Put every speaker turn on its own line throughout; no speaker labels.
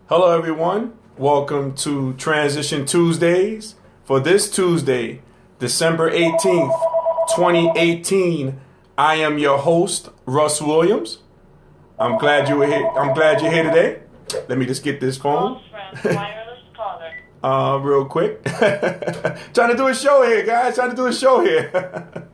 Hello, everyone. Welcome to Transition Tuesdays. For this Tuesday, December 18th, 2018, I am your host, Russ Williams. I'm glad you're here today. Let me just get this phone. Real quick. Trying to do a show here, guys. Trying to do a show here.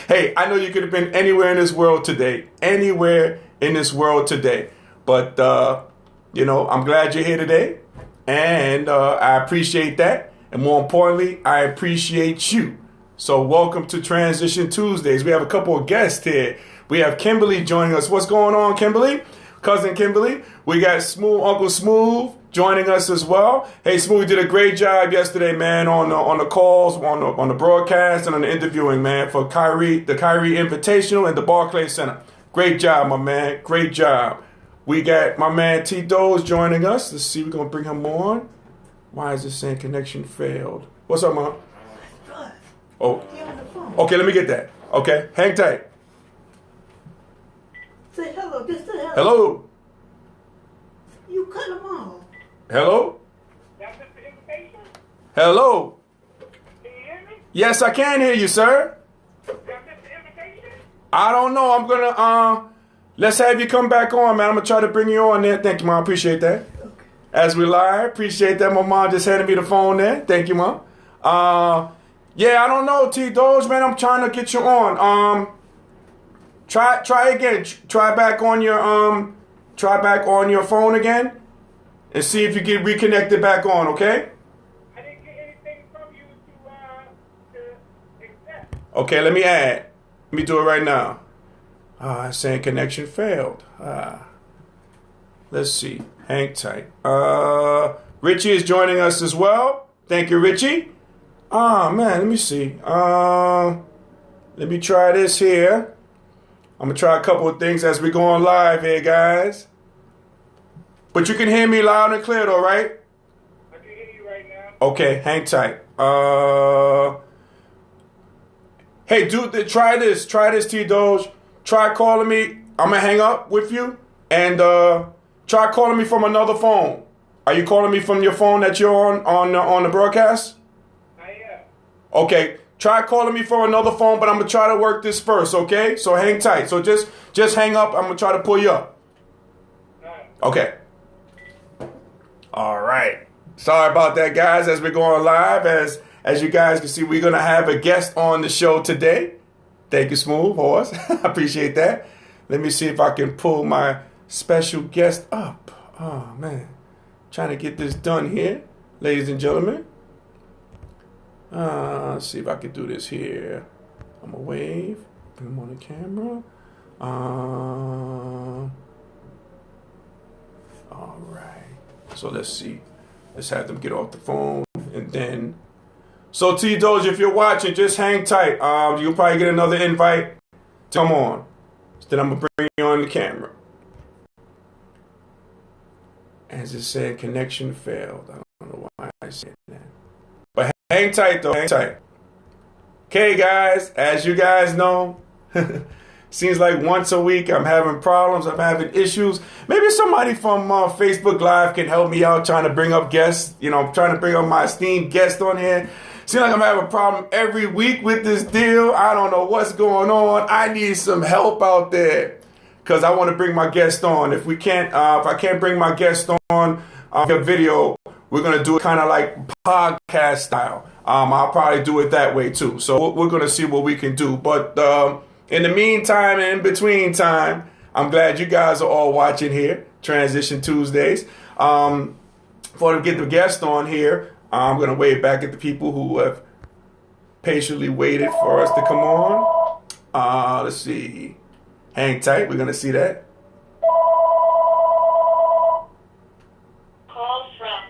Hey, I know you could have been anywhere in this world today. Anywhere in this world today. But, I'm glad you're here today. And I appreciate that. And more importantly, I appreciate you. So welcome to Transition Tuesdays. We have a couple of guests here. We have Kimberly joining us. What's going on, Kimberly? Cousin Kimberly. We got Uncle Smooth joining us as well. Hey, Smooth, you did a great job yesterday, man, on the calls, on the broadcast, and on the interviewing, man, for the Kyrie Invitational and the Barclays Center. Great job, my man. Great job. We got my man T-Doz joining us. Let's see, we're going to bring him on. Why is this saying connection failed? What's up, Mom? Oh, okay, let me get that. Okay, hang tight.
Say hello, just say hello.
Hello.
You cut them off.
Hello?
That's the invitation?
Hello?
Can you hear me?
Yes, I can hear you, sir.
That's the invitation?
I don't know. I'm going to, let's have you come back on, man. I'm going to try to bring you on there. Thank you, Mom. Appreciate that.
Okay.
As we live, appreciate that. My mom just handed me the phone there. Thank you, Mom. Yeah, I don't know, T-Doz, man. I'm trying to get you on. Try again. Try back on your phone again, and see if you get reconnected back on. Okay.
I didn't get anything from you to accept.
Okay. Let me add. Let me do it right now. It's saying connection failed. Let's see. Hang tight. Richie is joining us as well. Thank you, Richie. Man, let me see. Let me try this here. I'm going to try a couple of things as we go on live here, guys. But you can hear me loud and clear, though, right?
I can hear you right now.
Okay, hang tight. Hey, dude, try this. Try this, T-Doz. Try calling me. I'm going to hang up with you. And try calling me from another phone. Are you calling me from your phone that you're on the broadcast?
I am.
Okay. Try calling me from another phone, but I'm going to try to work this first, okay? So hang tight. So just hang up. I'm going to try to pull you up.
All right.
Okay. All right. Sorry about that, guys, as we're going live. As you guys can see, we're going to have a guest on the show today. Thank you, Smooth Horse. I appreciate that. Let me see if I can pull my special guest up. Oh, man. Trying to get this done here, ladies and gentlemen. Let's see if I can do this here. I'm going to wave. Bring him on the camera. All right. So let's see. Let's have them get off the phone. And then... So T-Doz, if you're watching, just hang tight. You'll probably get another invite. Come on. Then I'm going to bring you on the camera. As it said, connection failed. I don't know why I said that. But hang tight, though. Hang tight. Okay, guys. As you guys know, seems like once a week I'm having problems. I'm having issues. Maybe somebody from Facebook Live can help me out trying to bring up guests. Trying to bring up my esteemed guest on here. Seems like I'm having a problem every week with this deal. I don't know what's going on. I need some help out there because I want to bring my guest on. If I can't bring my guest on a video, we're going to do it kind of like podcast style. I'll probably do it that way too. So we're going to see what we can do. But in the meantime and in between time, I'm glad you guys are all watching here, Transition Tuesdays. Before we get the guest on here, I'm going to wave back at the people who have patiently waited for us to come on. Let's see. Hang tight. We're going to see that.
Call from.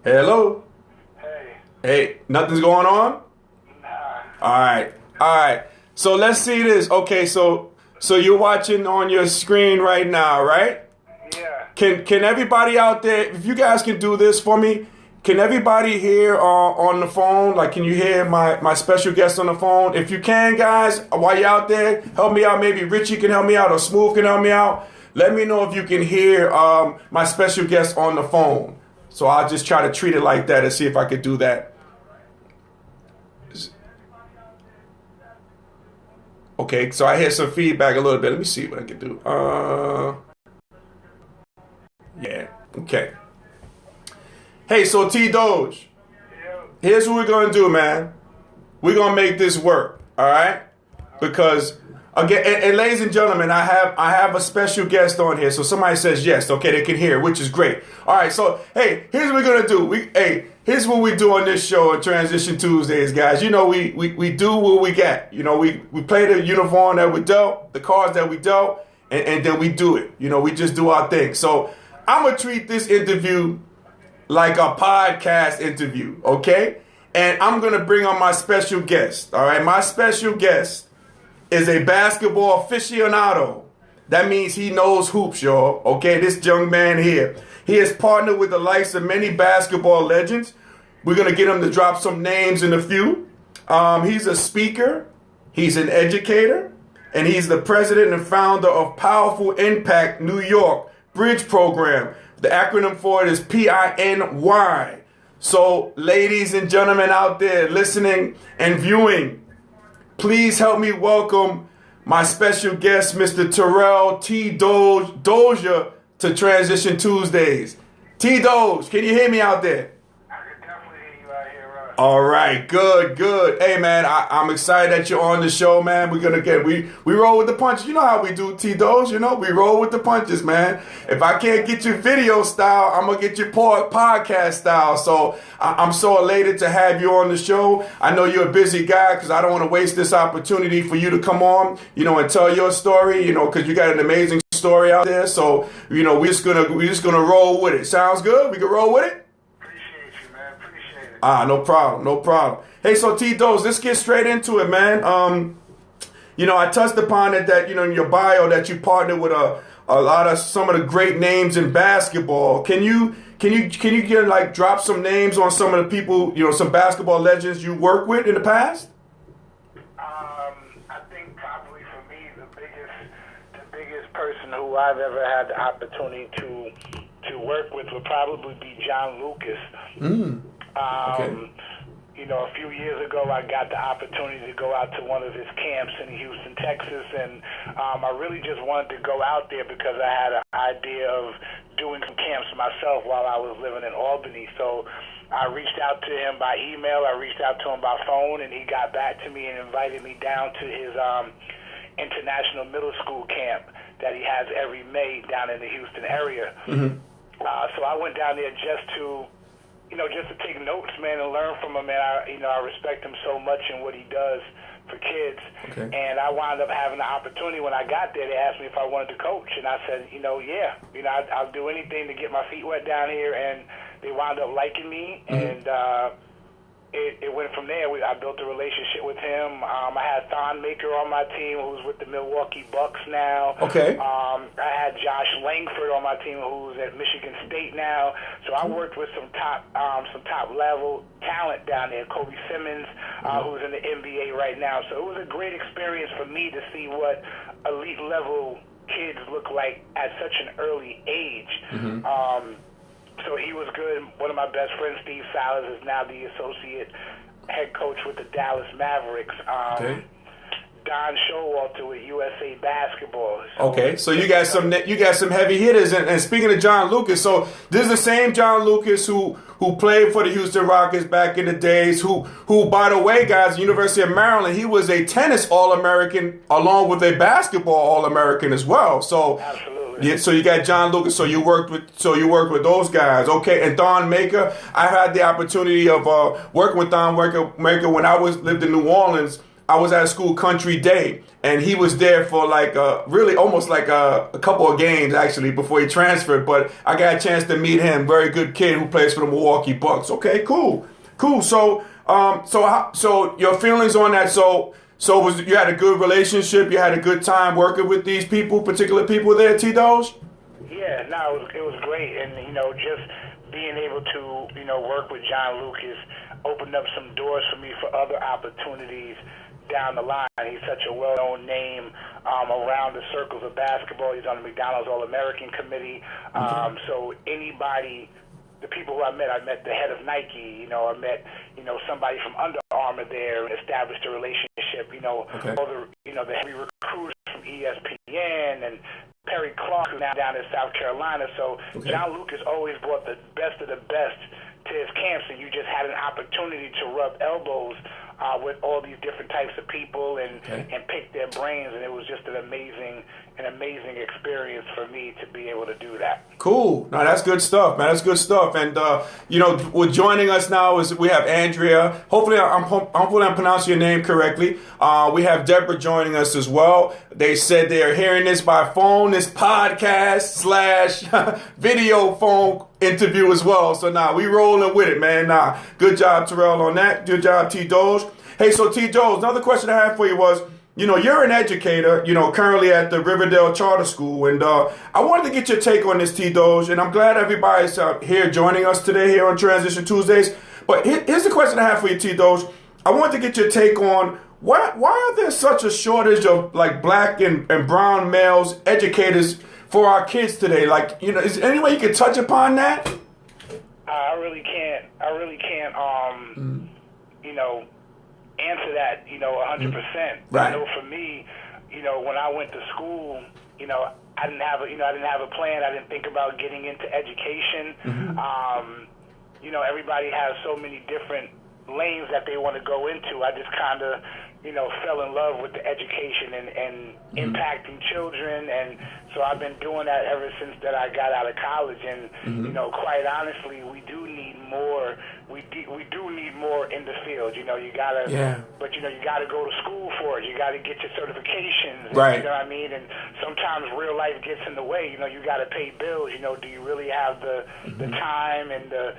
Hello.
Hey.
Hey, nothing's going on?
Nah.
All right. So let's see this. Okay, so you're watching on your screen right now, right?
Yeah.
Can everybody out there, if you guys can do this for me, can everybody hear on the phone? Like, can you hear my special guest on the phone? If you can, guys, while you're out there, help me out. Maybe Richie can help me out or Smooth can help me out. let me know if you can hear my special guest on the phone. So I'll just try to treat it like that and see if I could do that. Okay, so I hear some feedback a little bit. Let me see what I can do. Yeah, okay. Hey, so T-Doz, here's what we're going to do, man. We're going to make this work, all right? Because, again, and ladies and gentlemen, I have a special guest on here. So somebody says yes, okay, they can hear, which is great. All right, so, hey, here's what we're going to do. Here's what we do on this show on Transition Tuesdays, guys. You know, we do what we got. You know, we play the uniform that we dealt, the cards that we dealt, and then we do it. You know, we just do our thing. So I'm going to treat this interview like a podcast interview, okay? And I'm going to bring on my special guest, all right? My special guest is a basketball aficionado. That means he knows hoops, y'all, okay? This young man here. He has partnered with the likes of many basketball legends. We're going to get him to drop some names in a few. He's a speaker. He's an educator. And he's the president and founder of Powerful Impact New York Bridge Program. The acronym for it is P.I.N.Y. So, ladies and gentlemen out there listening and viewing, please help me welcome my special guest, Mr. Terrell T-Doz Dozier, to Transition Tuesdays. T-Doz, can you hear me out there?
I can definitely hear you out here, Russ.
All right, good. Hey, man, I'm excited that you're on the show, man. We're gonna we roll with the punches. You know how we do, T-Doz. You know, we roll with the punches, man. If I can't get you video style, I'm gonna get you podcast style. So I'm so elated to have you on the show. I know you're a busy guy because I don't want to waste this opportunity for you to come on, you know, and tell your story, you know, because you got an amazing story out there. So, you know, we're just gonna roll with it. Sounds good? We can roll with it?
Appreciate you, man. Appreciate it.
No problem. Hey, so T-Doz, let's get straight into it, man. You know, I touched upon it that, you know, in your bio that you partnered with a lot of some of the great names in basketball. Can you get, like, drop some names on some of the people, you know, some basketball legends you worked with in the past?
I think probably for me the biggest person who I've ever had the opportunity to work with would probably be John Lucas.
Okay.
You know, a few years ago, I got the opportunity to go out to one of his camps in Houston, Texas, and I really just wanted to go out there because I had an idea of doing some camps myself while I was living in Albany. So I reached out to him by email, I reached out to him by phone, and he got back to me and invited me down to his international middle school camp that he has every May down in the Houston area.
Mm-hmm.
So I went down there just to take notes, man, and learn from him. And I respect him so much and what he does for kids.
Okay.
And I wound up having the opportunity when I got there. They asked me if I wanted to coach, and I said, yeah, I'll do anything to get my feet wet down here. And they wound up liking me, and it went from there. I built a relationship with him. I had Thon Maker on my team, who's with the Milwaukee Bucks now.
Okay.
I had Josh Langford on my team, who's at Michigan State now. So I worked with some top level talent down there. Kobe Simmons, who's in the NBA right now. So it was a great experience for me to see what elite level kids look like at such an early age.
Mm-hmm.
So he was good. One of my best friends, Steve Silas, is now the associate head coach with the Dallas Mavericks.
Okay.
Don Showalter with USA Basketball. So,
okay, so you got some heavy hitters. And speaking of John Lucas, so this is the same John Lucas who played for the Houston Rockets back in the days. Who by the way, guys, University of Maryland, he was a tennis All-American along with a basketball All-American as well. So
absolutely.
Yeah, so you got John Lucas. So you worked with those guys, okay? And Thon Maker, I had the opportunity of working with Thon Maker when I lived in New Orleans. I was at a school, Country Day, and he was there for really almost like a couple of games actually before he transferred. But I got a chance to meet him. Very good kid who plays for the Milwaukee Bucks. Okay, cool. So your feelings on that? So you had a good relationship? You had a good time working with these particular people there, T-Doz?
Yeah, no, it was great, and just being able to work with John Lucas opened up some doors for me for other opportunities down the line. He's such a well-known name around the circles of basketball. He's on the McDonald's All-American Committee. So anybody, the people who I met the head of Nike, I met, somebody from Under Armour there and established a relationship, all the, the heavy recruits from ESPN and Perry Clark, who's now down in South Carolina. So John Lucas always brought the best of the best to his camps, and you just had an opportunity to rub elbows with all these different types of people and pick their brains, and it was just an amazing experience for me to be able to do that.
Cool. No, that's good stuff, man. That's good stuff. And with joining us now is we have Andrea. Hopefully I'm pronouncing your name correctly. We have Deborah joining us as well. They said they are hearing this by phone, this podcast / video phone interview as well. So we rolling with it, man. Good job, Terrell, on that. Good job, T-Doz. Hey, so T-Doz, another question I have for you was, you're an educator, currently at the Riverdale Charter School, and I wanted to get your take on this, T-Doz, and I'm glad everybody's here joining us today here on Transition Tuesdays. But here's the question I have for you, T-Doz. I wanted to get your take on why are there such a shortage of black and brown males educators for our kids today? Is there any way you could touch upon that?
I really can't. Answer that, 100%.
Right.
I know for me, when I went to school, I didn't have a plan. I didn't think about getting into education. Everybody has so many different lanes that they want to go into. I just kind of, fell in love with the education and impacting children, and so I've been doing that ever since that I got out of college. And quite honestly, we do need more. We do need more in the field. You gotta, but you gotta go to school for it. You gotta get your certifications.
Right.
You know what I mean? And sometimes real life gets in the way. You gotta pay bills. Do you really have the time and the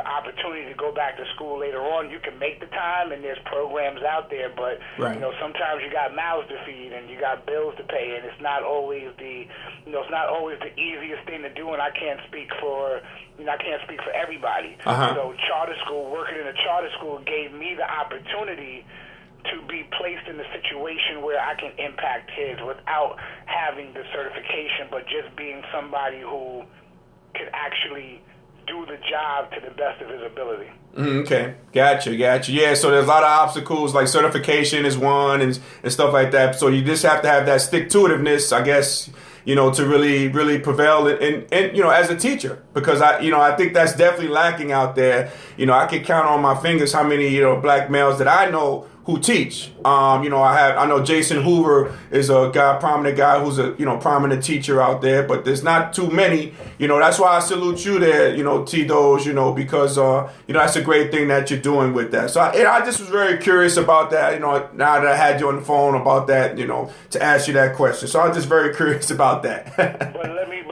opportunity to go back to school later on? You can make the time, and there's programs out there, but sometimes you got mouths to feed and you got bills to pay, and it's not always the easiest thing to do. And I can't speak for everybody. So charter school, working in a charter school, gave me the opportunity to be placed in a situation where I can impact kids without having the certification, but just being somebody who could actually do the job to the best of his ability.
Okay, gotcha. Yeah, so there's a lot of obstacles, like certification is one and stuff like that. So you just have to have that stick-to-itiveness, I guess, to really, really prevail and as a teacher, because I think that's definitely lacking out there. I can count on my fingers how many, black males that I know who teach. I know Jason Hoover is a prominent guy who's a, prominent teacher out there, but there's not too many. That's why I salute you there, T-Doz, because, that's a great thing that you're doing with that. So I just was very curious about that, now that I had you on the phone about that, to ask you that question. So I was just very curious about that.
But let me,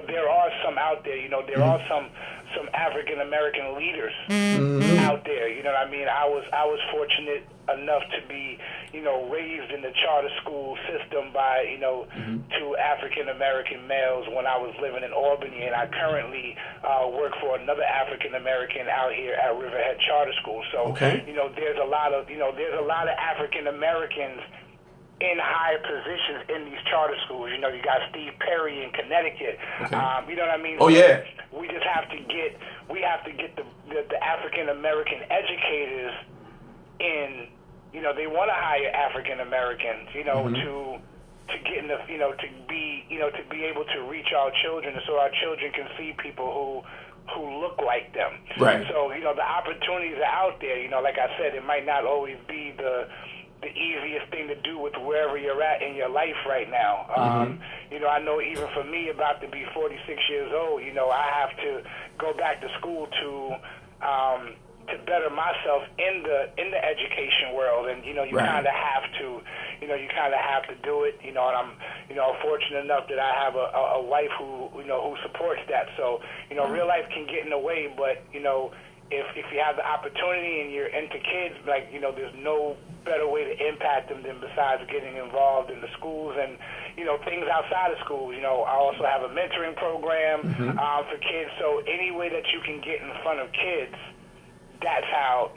there are some out there, there are some African American leaders out there. What I mean? I was fortunate enough to be, raised in the charter school system by, two African American males when I was living in Albany, and I currently work for another African American out here at Riverhead Charter School. So, there's a lot of African Americans in higher positions in these charter schools. You got Steve Perry in Connecticut. You know what I mean?
Oh, yeah.
We just have to get the African American educators in. They want to hire African Americans. To get in the to be able to reach our children, so our children can see people who look like them.
Right. So
the opportunities are out there. Like I said, it might not always be the easiest thing to do with wherever you're at in your life right now. I know even for me, about to be 46 years old, I have to go back to school to better myself in the education world, and you kind of have to do it. And I'm fortunate enough that I have a wife who supports that. So real life can get in the way, but if you have the opportunity and you're into kids, there's no better way to impact them than besides getting involved in the schools and, things outside of schools. I also have a mentoring program for kids. So any way that you can get in front of kids that's how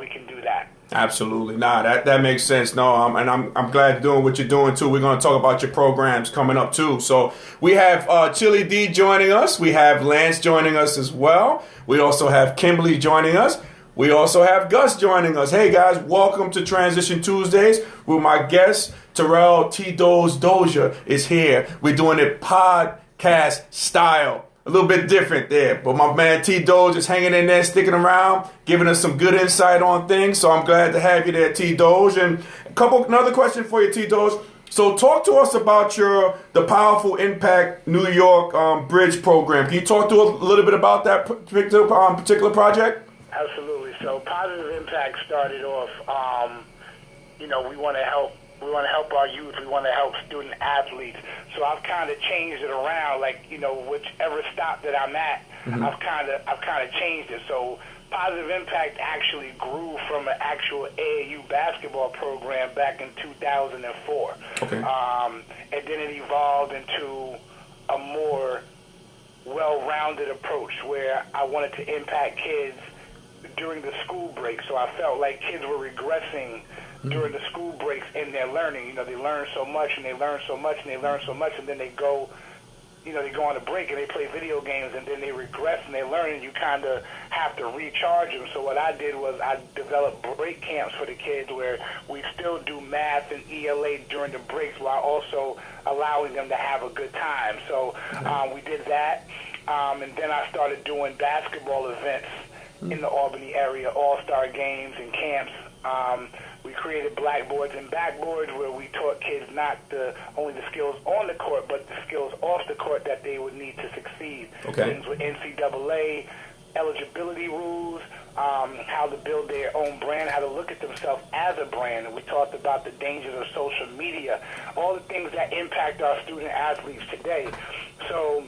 we can do that.
Absolutely. Nah, that makes sense. No, and I'm glad you're doing what you're doing too. We're going to talk about your programs coming up too. So we have Chili D joining us. We have Lance joining us as well. We also have Kimberly joining us. We also have Gus joining us. Hey guys, welcome to Transition Tuesdays with my guest Terrell T-Doz Dozier is here. We're doing it podcast style. A little bit different there, but my man T-Doz is hanging in there, sticking around, giving us some good insight on things. So I'm glad to have you there, T-Doz. And another question for you, T-Doz. So talk to us about the Powerful Impact New York Bridge program. Can you talk to us a little bit about that particular project?
Absolutely. So Positive Impact started off, we want to help. We want to help our youth. We want to help student athletes. So I've kind of changed it around, whichever stop that I'm at, I've kind of changed it. So Positive Impact actually grew from an actual AAU basketball program back in 2004.
Okay.
And then it evolved into a more well-rounded approach where I wanted to impact kids during the school break. So I felt like kids were regressing during the school breaks in their learning. They learn so much and they learn so much and they learn so much, and then they go on a break and they play video games and then they regress and they learn, and you kind of have to recharge them. So what I did was I developed break camps for the kids where we still do math and ELA during the breaks while also allowing them to have a good time. So we did that, and then I started doing basketball events in the Albany area, all-star games and camps. We created blackboards and backboards where we taught kids not only the skills on the court, but the skills off the court that they would need to succeed.
Okay.
Things with NCAA, eligibility rules, how to build their own brand, how to look at themselves as a brand. And we talked about the dangers of social media, all the things that impact our student athletes today. So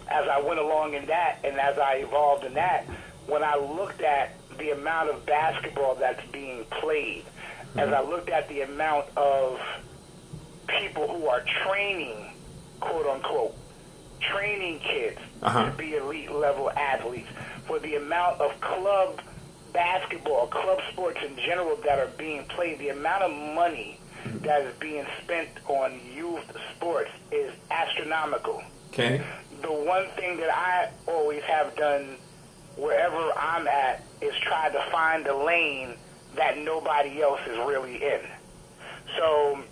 as I went along in that and as I evolved in that, when I looked at the amount of basketball that's being played, as I looked at the amount of people who are training, quote unquote, training kids to be elite level athletes, for the amount of club basketball, club sports in general that are being played, the amount of money that is being spent on youth sports is astronomical.
Okay.
The one thing that I always have done wherever I'm at is try to find a lane that nobody else is really in. So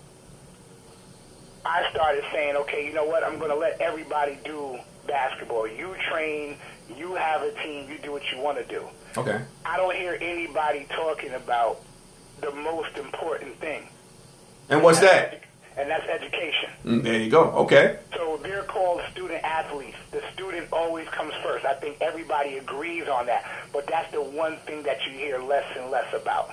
I started saying, okay, you know what, I'm going to let everybody do basketball. You train, you have a team, you do what you want to do.
Okay.
I don't hear anybody talking about the most important thing.
And what's that?
And that's education.
There you go. Okay.
So they're called student athletes. The student always comes first. I think everybody agrees on that. But that's the one thing that you hear less and less about.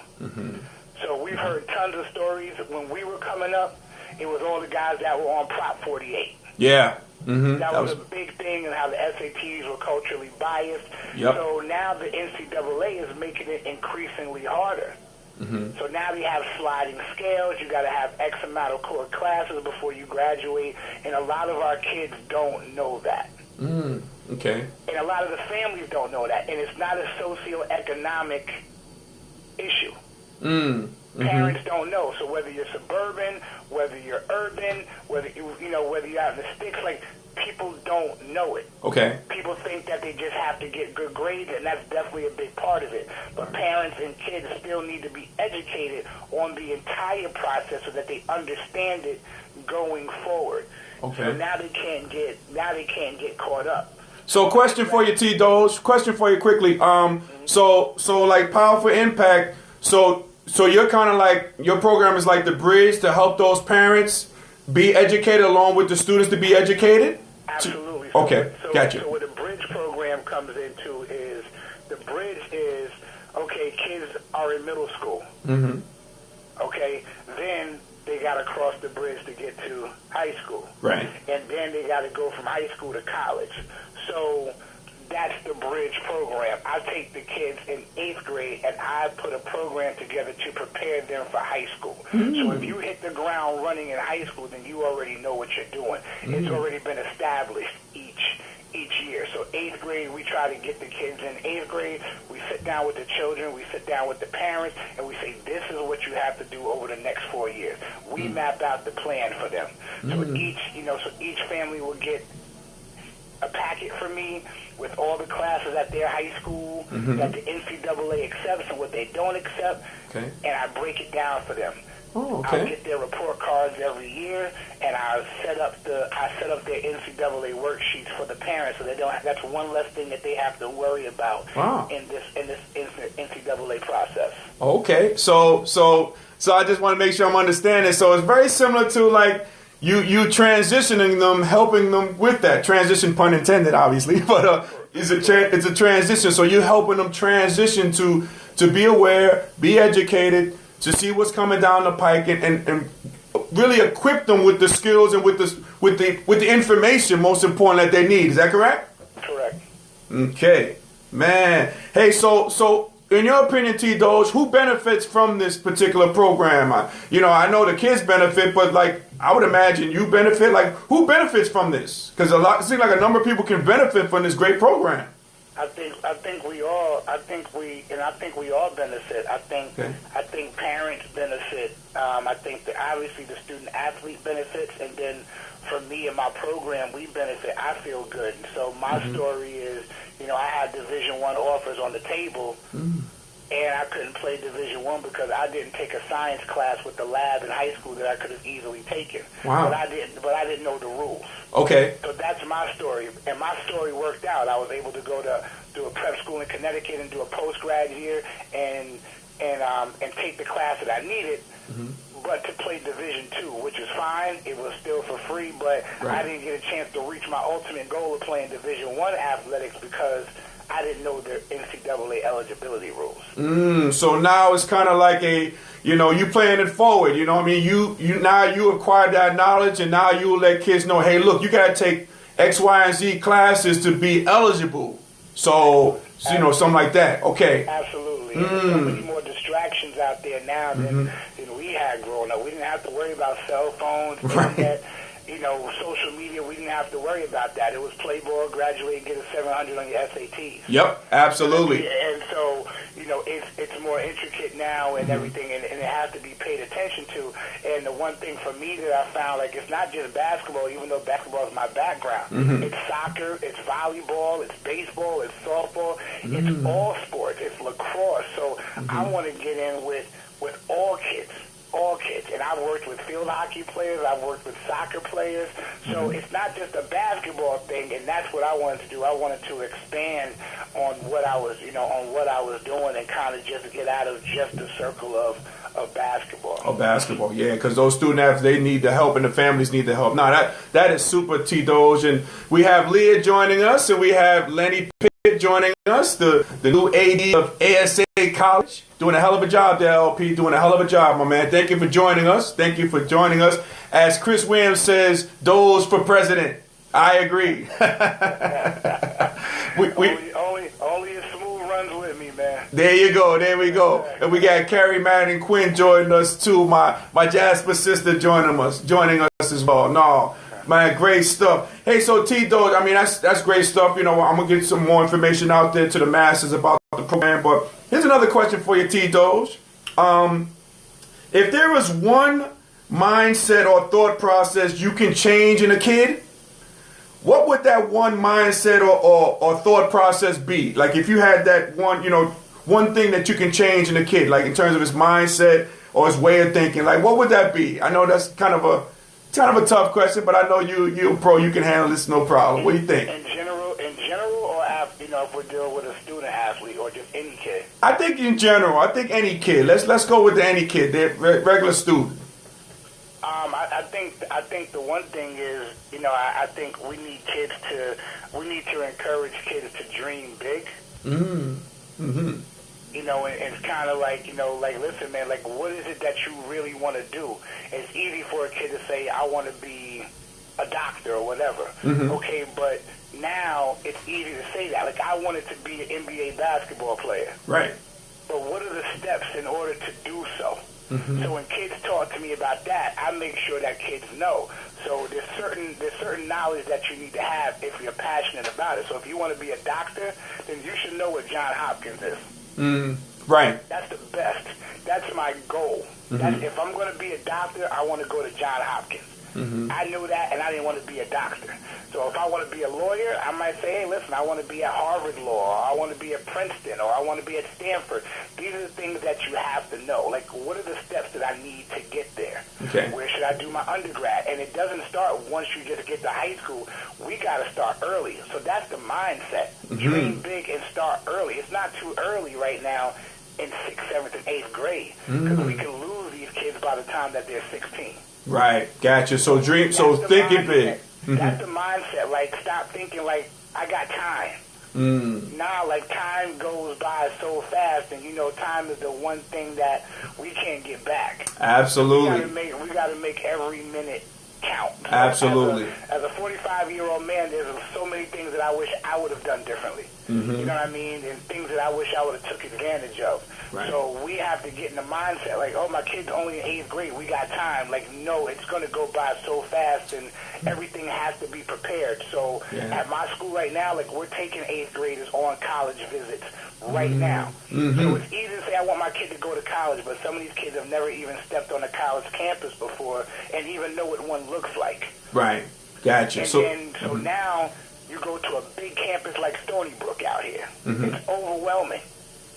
So we've heard tons of stories. When we were coming up, it was all the guys that were on Prop 48.
Yeah.
That was a big thing, and how the SATs were culturally biased.
Yep.
So now the NCAA is making it increasingly harder. So now we have sliding scales. You got to have X amount of core classes before you graduate, and a lot of our kids don't know that.
Okay.
And a lot of the families don't know that, and it's not a socioeconomic issue. Parents don't know. So whether you're suburban, whether you're urban, whether whether you're out in the sticks, people don't know it.
Okay.
People think that they just have to get good grades, and that's definitely a big part of it. But parents and kids still need to be educated on the entire process so that they understand it going forward.
Okay.
So now they can't get caught up.
So question for you, T-Doz. Question for you quickly. So like Powerful Impact. So you're kind of like, your program is like the bridge to help those parents be educated along with the students to be educated?
Absolutely.
Okay, gotcha.
So what the bridge program comes into is, the bridge is, okay, kids are in middle school. Okay, then they got to cross the bridge to get to high school.
Right.
And then they got to go from high school to college. So that's the bridge program. I take the kids in 8th grade and I put a program together to prepare them for high school. So if you hit the ground running in high school, then you already know what you're doing. It's already been established each year. So so 8th grade, we try to get the kids in 8th grade. We sit down with the children, we sit down with the parents, and we say, this is what you have to do over the next 4 years. We map out the plan for them. So each family will get a packet from me with all the classes at their high school that the NCAA accepts and what they don't accept, and I break it down for them.
Oh, okay.
I'll get their report cards every year, and I set up their NCAA worksheets for the parents, so they don't. That's one less thing that they have to worry about in this NCAA process.
Okay, so I just want to make sure I'm understanding. So it's very similar to like you transitioning them, helping them with that transition, pun intended, obviously, but it's a transition. So you're helping them transition to be aware, be educated, to see what's coming down the pike, and really equip them with the skills and with the information, most important, that they need. Is that correct?
Correct.
Okay, man. Hey, so in your opinion, T-Doz, who benefits from this particular program? I know the kids benefit, but like I would imagine you benefit. Like, who benefits from this? Because it seems like a number of people can benefit from this great program.
I think we all benefit. I think parents benefit. I think that obviously the student athlete benefits, and then for me and my program, we benefit. I feel good. And so my story is, I had Division I offers on the table, and I couldn't play Division I because I didn't take a science class with the lab in high school that I could have easily taken.
Wow.
But I didn't know the rules.
Okay.
So that's my story, and my story worked out. I was able to go to do a prep school in Connecticut and do a post-grad year and take the class that I needed, but to play Division II, which is fine. It was still for free, but I didn't get a chance to reach my ultimate goal of playing Division I athletics because I didn't know the NCAA eligibility rules.
So now it's kind of like you playing it forward. You know what I mean? You acquired that knowledge, and now you let kids know, hey, look, you got to take X, Y, and Z classes to be eligible. So something like that. Okay.
Absolutely. There's so many more distractions out there now than we had growing up. We didn't have to worry about cell phones, internet, social media. We didn't have to worry about that. It was play ball, graduate, and get a 700 on your SATs.
Yep, absolutely.
And so, it's more intricate now and everything, and it has to be paid attention to. And the one thing for me that I found, like, it's not just basketball, even though basketball is my background. It's soccer, it's volleyball, it's baseball, it's softball, it's all sports, it's lacrosse. So I want to get in with all kids. And I've worked with field hockey players, I've worked with soccer players, so it's not just a basketball thing, and that's what I wanted to do. I wanted to expand on what I was, doing, and kind of just get out of just the circle of basketball. Oh, basketball,
yeah, because those student athletes, they need the help, and the families need the help. Now, that is super, T-Doz, and we have Leah joining us, and we have Lenny Pitt joining us, the new AD of ASA College. Doing a hell of a job there, LP. Doing a hell of a job, my man. Thank you for joining us. As Chris Williams says, Doz for president. I agree.
Only a smooth runs with me, man.
There you go. There we go. And we got Carrie, Madden, Quinn joining us too. My Jasper sister joining us as well. No, man, great stuff. Hey, so T-Doz, I mean, that's great stuff. I'm gonna get some more information out there to the masses about the program. But here's another question for you, T-Doz. If there was one mindset or thought process you can change in a kid, what would that one mindset or thought process be? Like, if you had that one thing that you can change in a kid, like in terms of his mindset or his way of thinking, like what would that be? I know that's kind of a tough question, but I know you're a pro. You can handle this, no problem. What do you think?
In general, or if we're dealing with a student athlete or just any kid.
I think in general. I think any kid. Let's go with any kid. They're regular student.
I think the one thing is, I think we need to encourage kids to dream big. And it's kind of like, listen, man, like, what is it that you really want to do? It's easy for a kid to say, I want to be a doctor or whatever. Okay, but now it's easy to say that. Like, I wanted to be an NBA basketball player.
Right.
But what are the steps in order to do so? So when kids talk to me about that, I make sure that kids know. So there's certain knowledge that you need to have if you're passionate about it. So if you want to be a doctor, then you should know what Johns Hopkins is.
Right.
That's the best. That's my goal. That's, if I'm going to be a doctor, I want to go to Johns Hopkins. I knew that, and I didn't want to be a doctor. So if I want to be a lawyer, I might say, hey, listen, I want to be at Harvard Law, or I want to be at Princeton, or I want to be at Stanford. These are the things that you have to know. Like, what are the steps that I need to get there?
Okay.
Where should I do my undergrad? And it doesn't start once you just get to high school. We got to start early. So that's the mindset. Dream big and start early. It's not too early right now in 6th, 7th, and 8th grade, because we can lose these kids by the time that they're 16.
Right, gotcha. So thinking big.
That's the mindset. Like, stop thinking like, I got time. Nah, like, time goes by so fast, and time is the one thing that we can't get back.
Absolutely.
We gotta make every minute count.
Absolutely.
As a 45-year-old man, there's so many things that I wish I would have done differently. You know what I mean? And things that I wish I would have took advantage of.
Right.
So we have to get in the mindset, like, oh, my kid's only in 8th grade, we got time. Like, no, it's going to go by so fast, and everything has to be prepared. So at my school right now, like, we're taking 8th graders on college visits right now. So it's easy to say I want my kid to go to college, but some of these kids have never even stepped on a college campus before and even know what one looks like.
Right. Gotcha.
And so now you go to a big campus like Stony Brook out here. It's overwhelming.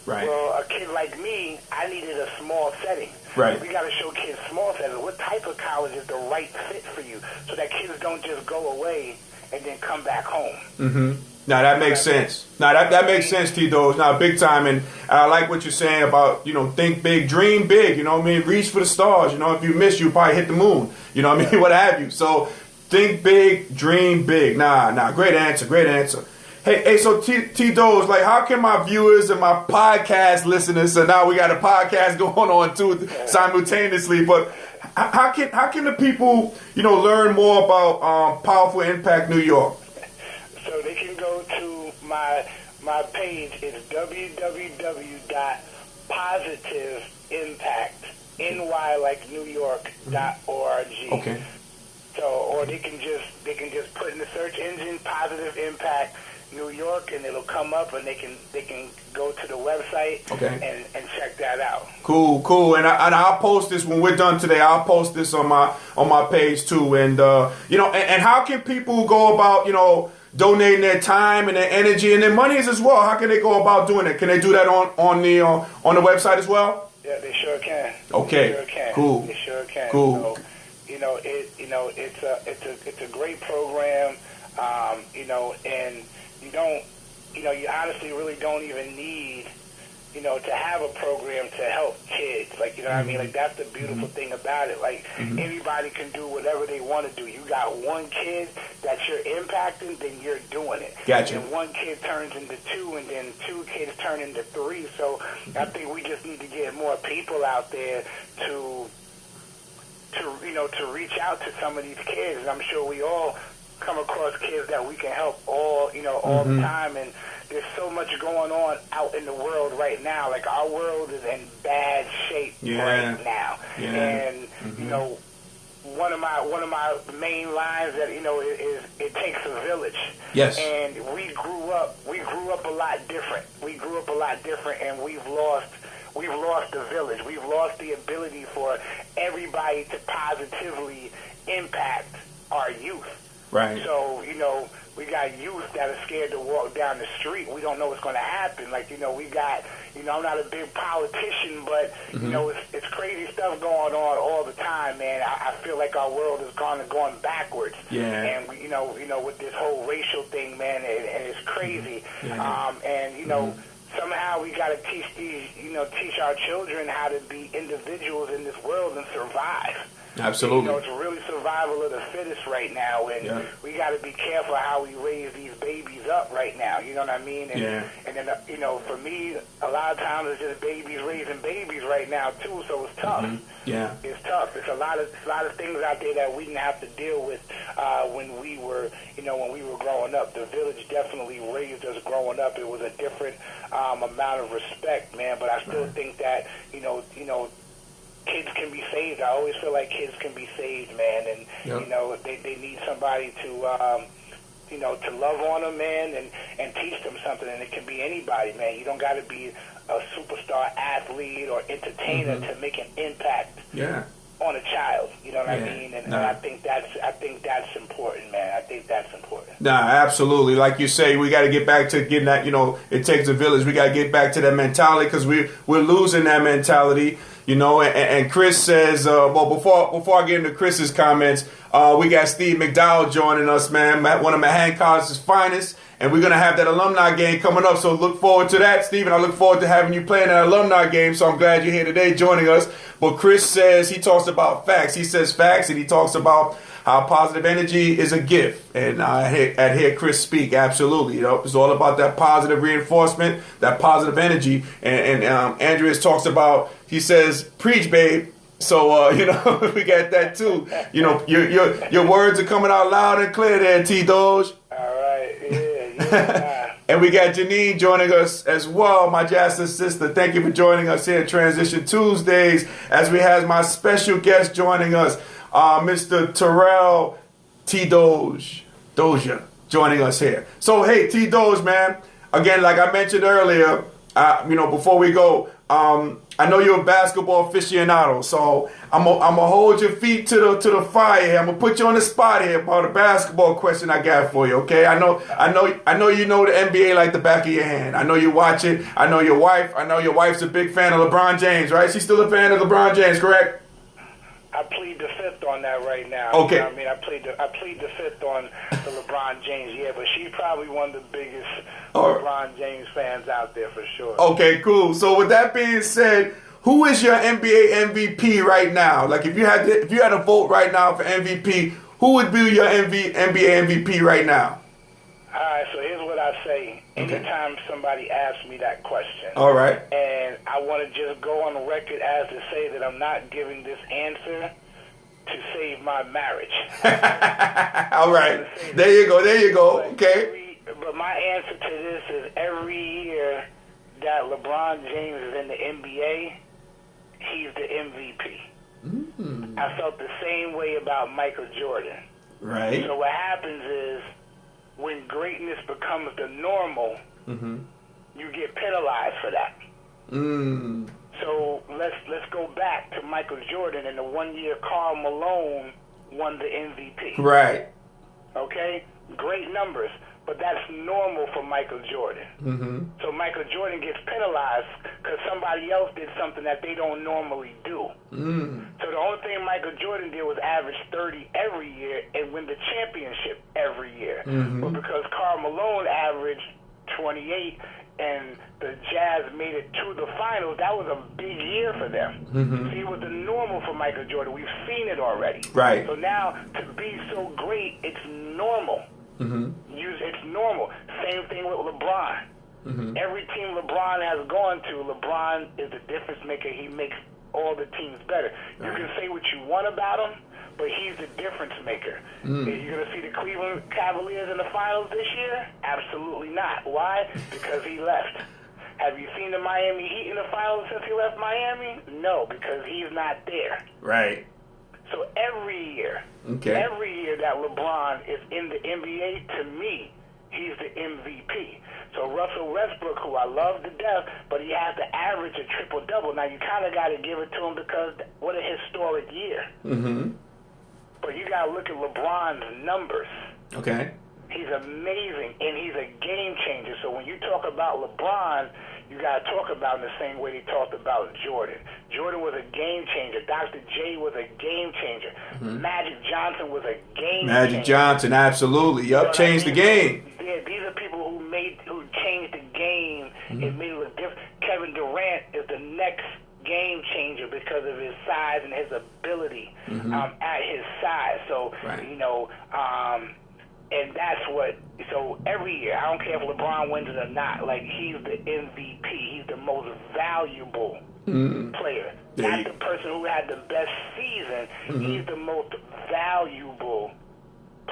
Right.
Well, a kid like me, I needed a small setting.
Right.
We got to show kids small settings. What type of college is the right fit for you, so that kids don't just go away and then come back home.
Now that makes sense. Now that makes sense, T-Doz. Now big time, and I like what you're saying about think big, dream big. You know what I mean? Reach for the stars. If you miss, you probably hit the moon. You know what I mean? What have you? So think big, dream big. Nah. Great answer. Hey, so T-Doz, like, how can my viewers and my podcast listeners, so now we got a podcast going on too simultaneously, but how can the people, learn more about Powerful Impact New York? So
they can go to my page. It's www.positiveimpactNY.org.
Okay.
So, or they can just put in the search engine Positive Impact New York, and it'll come up, and they can go to the website and check that out. Cool.
And I'll post this when we're done today. I'll post this on my page too. And and how can people go about donating their time and their energy and their monies as well? How can they go about doing it? Can they do that on the website as well?
Yeah, they sure can.
Okay.
They sure can.
Cool.
They sure can.
Cool.
So, it's a great program. And you honestly really don't even need, to have a program to help kids. Like, what I mean? Like, that's the beautiful thing about it. Like, anybody can do whatever they want to do. You got one kid that you're impacting, then you're doing it.
Gotcha.
And one kid turns into two, and then two kids turn into three. So I think we just need to get more people out there to reach out to some of these kids. And I'm sure we all come across kids that we can help all the time, and there's so much going on out in the world right now. Like, our world is in bad shape right now. And one of my main lines that is it takes a village.
Yes.
And we grew up a lot different. And we've lost the village. We've lost the ability for everybody to positively impact our youth.
Right. So,
we got youth that are scared to walk down the street. We don't know what's going to happen. Like, we got, I'm not a big politician, but, it's crazy stuff going on all the time, man. I feel like our world is going backwards.
Yeah.
And, with this whole racial thing, man, and it's crazy.
Yeah.
Somehow we got to teach our children how to be individuals in this world and survive.
Absolutely.
It's really survival of the fittest right now, and we got to be careful how we raise these babies up right now. You know what I mean? And, and then, for me, a lot of times it's just babies raising babies right now too. So it's tough.
Yeah,
it's tough. It's a lot of things out there that we didn't have to deal with when we were growing up. The village definitely raised us growing up. It was a different amount of respect, man. But I still think that kids can be saved. I always feel like kids can be saved, man, and
Yep.
they need somebody to to love on them, man, and teach them something. And it can be anybody, man. You don't got to be a superstar athlete or entertainer to make an impact on a child. You know what I mean? And I think that's important, man. I think that's important.
Nah, absolutely. Like you say, we got to get back to getting that. It takes a village. We got to get back to that mentality because we're losing that mentality. And Chris says, before I get into Chris's comments, we got Steve McDowell joining us, man, one of Manhattan College's finest, and we're going to have that alumni game coming up, so look forward to that, Steve, and I look forward to having you playing that alumni game, so I'm glad you're here today joining us. But Chris says, he talks about facts. He says facts, and he talks about how positive energy is a gift, and I hear Chris speak, absolutely. It's all about that positive reinforcement, that positive energy, and Andreas talks about, he says, preach, babe. So, we got that too. Your words are coming out loud and clear there, T-Doz.
All right, yeah.
And we got Janine joining us as well, my Jasper sister. Thank you for joining us here at Transition Tuesdays, as we have my special guest joining us, Mr. Terrell Dozier joining us here. So, hey, T-Doz, man, again, like I mentioned earlier, before we go, I know you're a basketball aficionado, so I'm gonna hold your feet to the fire here. I'm gonna put you on the spot here about a basketball question I got for you. Okay, I know you know the NBA like the back of your hand. I know you watch it. I know your wife's a big fan of LeBron James, right? She's still a fan of LeBron James, correct?
I plead the fifth on that right now.
Okay.
You know what I mean, I plead the fifth on the LeBron James. Yeah, but she's probably one of the biggest LeBron James fans out there for sure.
Okay, cool. So with that being said, who is your NBA MVP right now? Like if you had to vote right now for MVP, who would be your NBA MVP right now?
All right, so here's what I say. Anytime somebody asks me that question,
all right,
and I want to just go on the record as to say that I'm not giving this answer to save my marriage.
All right, there you go. Okay.
But my answer to this is every year that LeBron James is in the NBA, he's the MVP.
Mm-hmm.
I felt the same way about Michael Jordan.
Right.
So what happens is, when greatness becomes the normal, you get penalized for that. So let's go back to Michael Jordan and the 1 year Karl Malone won the MVP.
Right.
Okay? Great numbers. But that's normal for Michael Jordan. So Michael Jordan gets penalized because somebody else did something that they don't normally do. So the only thing Michael Jordan did was average 30 every year and win the championship every year. But because Karl Malone averaged 28 and the Jazz made it to the finals, that was a big year for them. See, it was the normal for Michael Jordan. We've seen it already.
Right.
So now to be so great, it's normal. It's normal. Same thing with LeBron. Every team LeBron has gone to, LeBron is the difference maker. He makes all the teams better. You can say what you want about him, but he's the difference maker. Are you going to see the Cleveland Cavaliers in the finals this year? Absolutely not. Why? Because he left. Have you seen the Miami Heat in the finals since he left Miami? No, because he's not there.
Right.
So every year that LeBron is in the NBA, to me, he's the MVP. So Russell Westbrook, who I love to death, but he has to average a triple-double. Now, you kind of got to give it to him because what a historic year. But you got to look at LeBron's numbers.
Okay.
He's amazing, and he's a game changer. So when you talk about LeBron, you got to talk about him the same way they talked about Jordan. Jordan was a game changer. Dr. J was a game changer. Magic Johnson was a game changer.
Magic Johnson, absolutely. Yup, changed the game.
Yeah, these are people who changed the game and made it look different. Kevin Durant is the next game changer because of his size and his ability at his size. So, and that's what, so every year, I don't care if LeBron wins it or not, like, he's the MVP. He's the most valuable player. Not the person who had the best season. He's the most valuable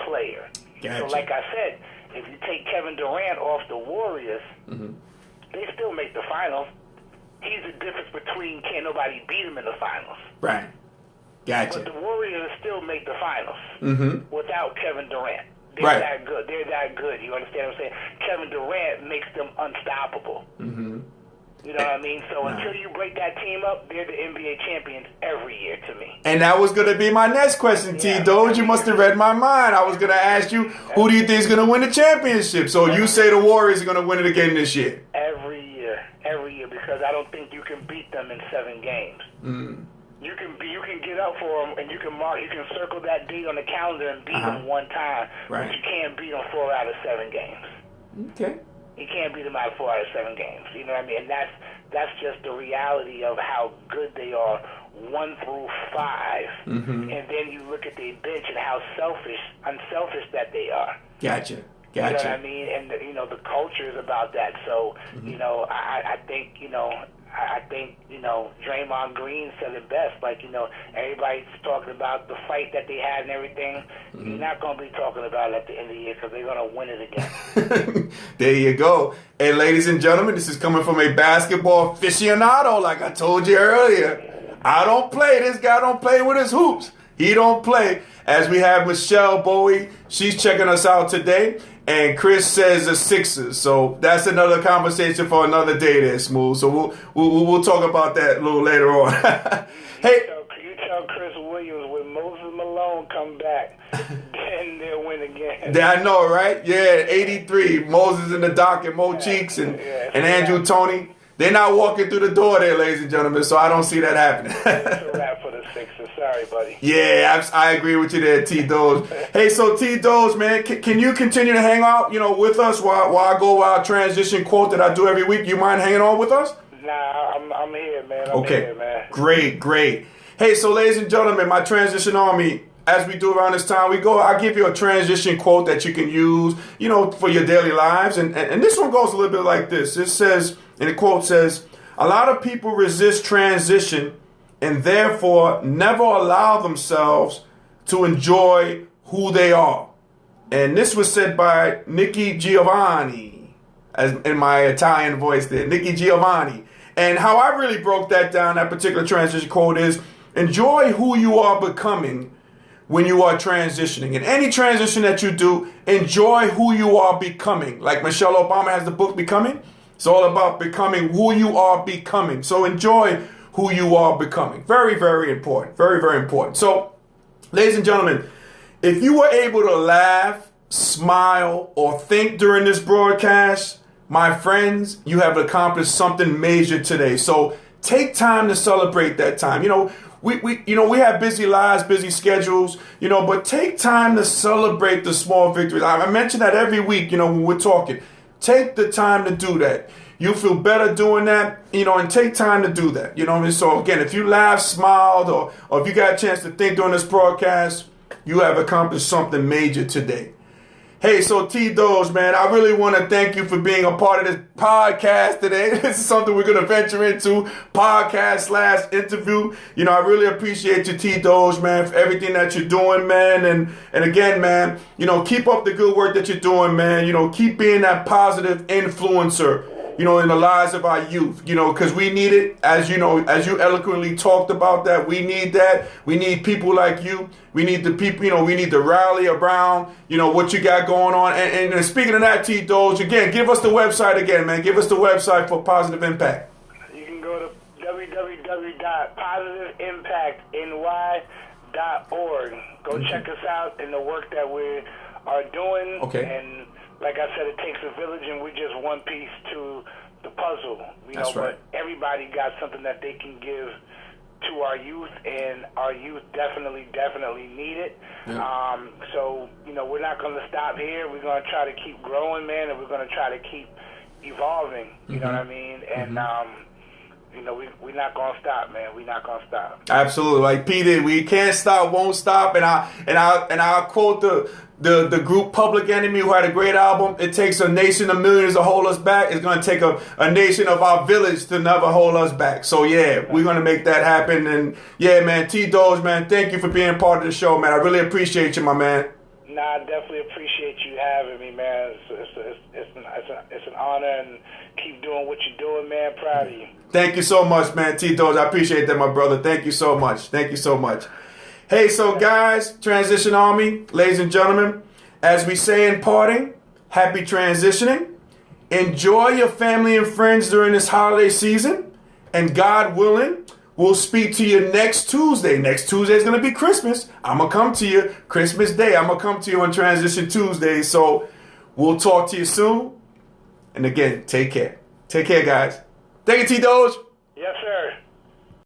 player.
Gotcha.
So, like I said, if you take Kevin Durant off the Warriors, they still make the finals. he's the difference between can't nobody beat him in the finals.
Right. Gotcha.
But the Warriors still make the finals without Kevin Durant. They're
Right.
that good. They're that good. You understand what I'm saying? Kevin Durant makes them unstoppable. You know what I mean? So until you break that team up, they're the NBA champions every year to me.
And that was going to be my next question, T-Doz. You must have read my mind. I was going to ask you, who do you think is going to win the championship? So you say the Warriors are going to win it again this year.
Every year, because I don't think you can beat them in 7 games. You can get up for them, and you can circle that date on the calendar and beat them one time,
Right.
but you can't beat them 4 out of 7 games.
Okay.
You can't beat them out of 4 out of 7 games. You know what I mean? And that's just the reality of how good they are, 1 through 5. And then you look at their bench and how unselfish that they are.
Gotcha.
You know what I mean? And the culture is about that. So I think Draymond Green said it best. Like, everybody's talking about the fight that they had and everything. You're not going to be talking about it at the end of the year because they're going to win it again.
There you go. And ladies and gentlemen, this is coming from a basketball aficionado, like I told you earlier. I don't play. This guy don't play with his hoops. He don't play. As we have Michelle Bowie, she's checking us out today. And Chris says the Sixers. So that's another conversation for another day there, Smooth. So we'll talk about that a little later on. Hey.
You tell Chris Williams when Moses Malone come back, then they'll win again.
I know, right? Yeah, 83. Moses in the dock and Mo Cheeks and Andrew Toney. They're not walking through the door there, ladies and gentlemen, so I don't see that happening.
It's a wrap for the Sixers. Sorry, buddy.
Yeah, I agree with you there, T-Doz. Hey, so T-Doz, man, can you continue to hang out, with us while I go our transition quote that I do every week? You mind hanging on with us?
Nah, I'm here, man. I'm here, man.
Great. Hey, so ladies and gentlemen, my transition army, as we do around this time, I give you a transition quote that you can use, for your daily lives. And this one goes a little bit like this. It says, and the quote says, a lot of people resist transition and therefore never allow themselves to enjoy who they are. And this was said by Nicky Giovanni, as in my Italian voice there, Nicky Giovanni. And how I really broke that down, that particular transition quote is, enjoy who you are becoming when you are transitioning. In any transition that you do, enjoy who you are becoming. Like Michelle Obama has the book Becoming. It's all about becoming who you are becoming. So enjoy who you are becoming. Very, very important. Very, very important. So, ladies and gentlemen, if you were able to laugh, smile, or think during this broadcast, my friends, you have accomplished something major today. So take time to celebrate that time. We have busy lives, busy schedules, but take time to celebrate the small victories. I mention that every week, when we're talking. Take the time to do that. You feel better doing that, and take time to do that. So again, if you laughed, smiled, or if you got a chance to think during this broadcast, you have accomplished something major today. Hey, so T-Doz, man, I really want to thank you for being a part of this podcast today. This is something we're going to venture into, podcast/interview. I really appreciate you, T-Doz, man, for everything that you're doing, man. And again, man, keep up the good work that you're doing, man. Keep being that positive influencer, in the lives of our youth, because we need it. As you eloquently talked about that, we need that. We need people like you. We need the people, we need to rally around, what you got going on. And speaking of that, T-Doz, again, give us the website again, man. Give us the website for Positive Impact.
You can go to www.positiveimpactny.org. Go check us out in the work that we are doing.
Okay.
And like I said, it takes a village, and we're just one piece to the puzzle.
That's right.
But everybody got something that they can give to our youth, and our youth definitely need it.
Yeah.
So, we're not going to stop here. We're going to try to keep growing, man, and we're going to try to keep evolving. You know what I mean? And, we're not going to stop, man. We're not going to stop.
Absolutely. Like P did, we can't stop, won't stop. And I'll quote the group Public Enemy, who had a great album. It takes a nation of millions to hold us back. It's going to take a nation of our village to never hold us back. So, yeah, we're going to make that happen. And, yeah, man, T-Doz, man, thank you for being part of the show, man. I really appreciate you, my man.
Nah, I definitely appreciate you having me, man. It's an honor, and keep doing what you're doing, man. Proud of you.
Thank you so much, man. T-Doz, I appreciate that, my brother. Thank you so much. Thank you so much. Hey, so guys, Transition Army, ladies and gentlemen, as we say in parting, happy transitioning. Enjoy your family and friends during this holiday season. And God willing, we'll speak to you next Tuesday. Next Tuesday is going to be Christmas. I'm going to come to you Christmas Day. I'm going to come to you on Transition Tuesday. So we'll talk to you soon. And again, take care. Take care, guys. Thank you, T-Doz.
Yes, sir.